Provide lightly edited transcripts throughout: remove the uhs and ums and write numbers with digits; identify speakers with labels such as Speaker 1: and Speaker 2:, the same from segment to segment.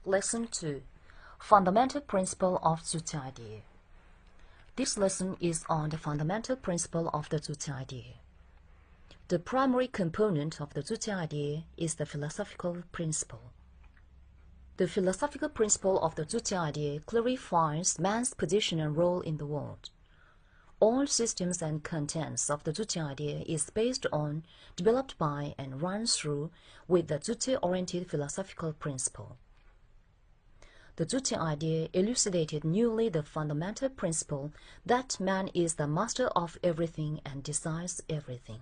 Speaker 1: Lesson 2. Fundamental Principle of Juche Idea. This lesson is on the fundamental principle of the Juche Idea. The primary component of the Juche Idea is the philosophical principle. The philosophical principle of the Juche Idea clarifies man's position and role in the world. All systems and contents of the Juche Idea is based on, developed by, and runs through with the Juche-oriented philosophical principle. The Juche Idea elucidated newly the fundamental principle that man is the master of everything and decides everything.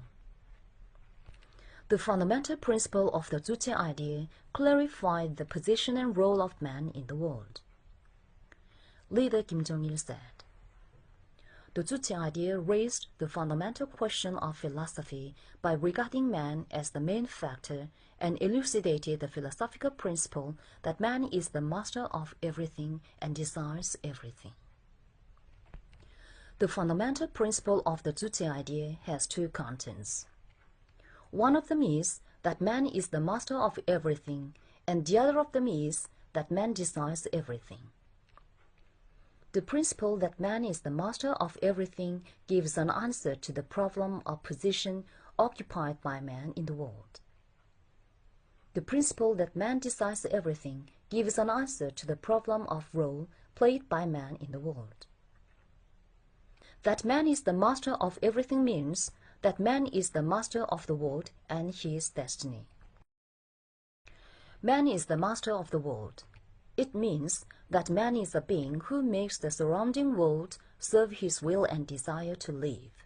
Speaker 1: The fundamental principle of the Juche Idea clarified the position and role of man in the world. Leader Kim Jong-il said, "The Juche Idea raised the fundamental question of philosophy by regarding man as the main factor and elucidated the philosophical principle that man is the master of everything and desires everything." The fundamental principle of the Juche Idea has two contents. One of them is that man is the master of everything, and the other of them is that man desires everything. The principle that man is the master of everything gives an answer to the problem of position occupied by man in the world. The principle that man desires everything gives an answer to the problem of role played by man in the world. That man is the master of everything means that man is the master of the world and his destiny. Man is the master of the world. It means that man is a being who makes the surrounding world serve his will and desire to live.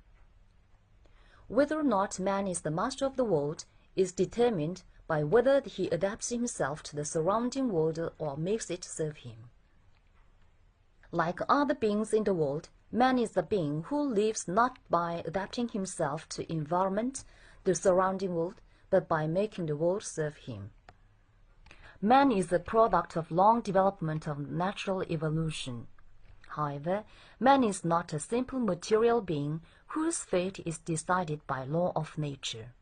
Speaker 1: Whether or not man is the master of the world is determined by whether he adapts himself to the surrounding world or makes it serve him. Like other beings in the world, man is a being who lives not by adapting himself to environment, the surrounding world, but by making the world serve him. Man is a product of long development of natural evolution. However, man is not a simple material being whose fate is decided by law of nature.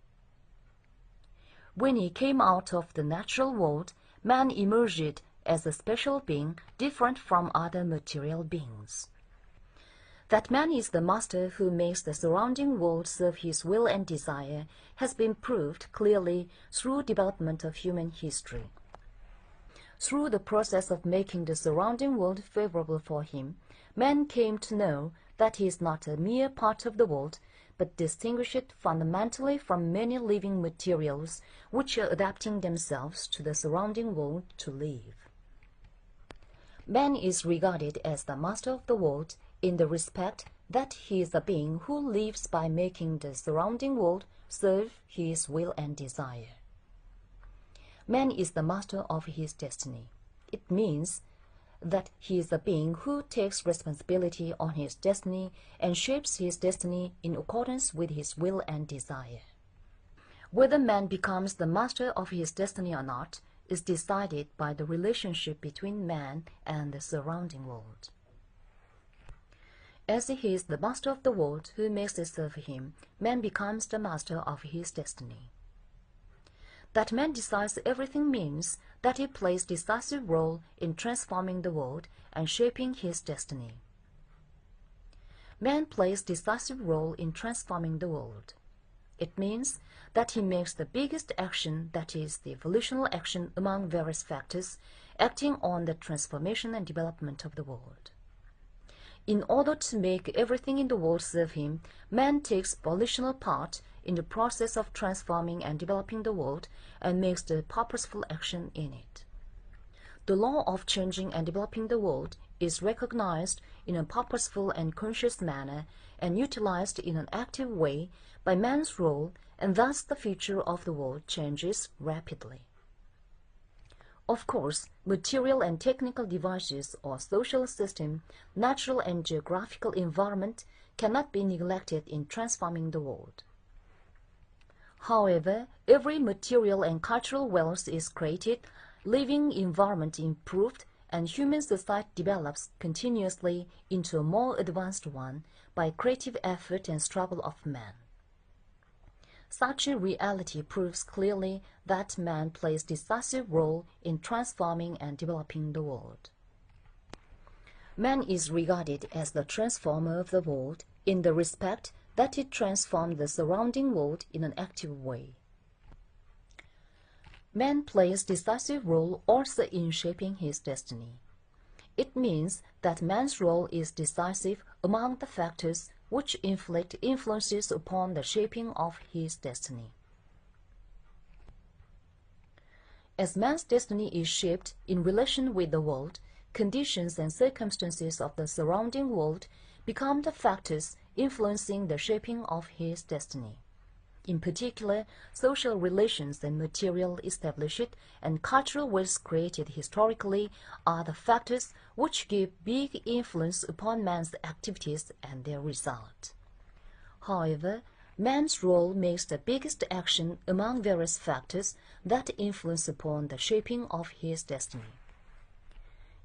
Speaker 1: When he came out of the natural world, man emerged as a special being different from other material beings. That man is the master who makes the surrounding world serve his will and desire has been proved clearly through development of human history. Through the process of making the surrounding world favorable for him, man came to know that he is not a mere part of the world, but distinguished fundamentally from many living materials which are adapting themselves to the surrounding world to live. Man is regarded as the master of the world in the respect that he is a being who lives by making the surrounding world serve his will and desire. Man is the master of his destiny. It means that he is a being who takes responsibility on his destiny and shapes his destiny in accordance with his will and desire. Whether man becomes the master of his destiny or not is decided by the relationship between man and the surrounding world. As he is the master of the world who makes it serve him, man becomes the master of his destiny. That man decides everything means that he plays decisive role in transforming the world and shaping his destiny. Man plays decisive role in transforming the world. It means that he makes the biggest action, that is, the evolutional action among various factors acting on the transformation and development of the world. In order to make everything in the world serve him, man takes volitional part in the process of transforming and developing the world and makes the purposeful action in it. The law of changing and developing the world is recognized in a purposeful and conscious manner and utilized in an active way by man's role, and thus the future of the world changes rapidly. Of course, material and technical devices or social system, natural and geographical environment cannot be neglected in transforming the world. However, every material and cultural wealth is created, living environment improved, and human society develops continuously into a more advanced one by creative effort and struggle of man. Such a reality proves clearly that man plays a decisive role in transforming and developing the world. Man is regarded as the transformer of the world in the respect that it transforms the surrounding world in an active way. Man plays a decisive role also in shaping his destiny. It means that man's role is decisive among the factors which inflict influences upon the shaping of his destiny. As man's destiny is shaped in relation with the world, conditions and circumstances of the surrounding world become the factors influencing the shaping of his destiny. In particular, social relations and material established and cultural ways created historically are the factors which give big influence upon man's activities and their result. However, man's role makes the biggest action among various factors that influence upon the shaping of his destiny.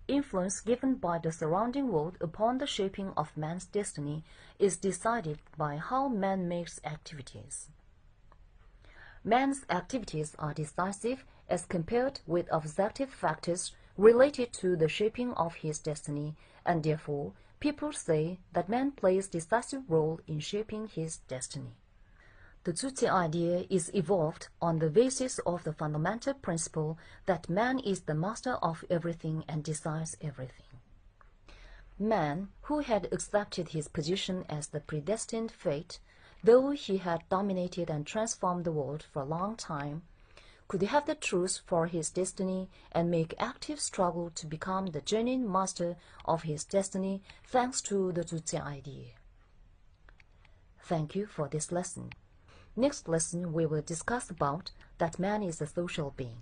Speaker 1: Influence given by the surrounding world upon the shaping of man's destiny is decided by how man makes activities. Man's activities are decisive as compared with objective factors related to the shaping of his destiny, and therefore people say that man plays a decisive role in shaping his destiny. The Juche idea is evolved on the basis of the fundamental principle that man is the master of everything and decides everything. Man, who had accepted his position as the predestined fate, though he had dominated and transformed the world for a long time, could have the truth for his destiny and make active struggle to become the genuine master of his destiny thanks to the Juche idea. Thank you for this lesson. Next lesson we will discuss about that man is a social being.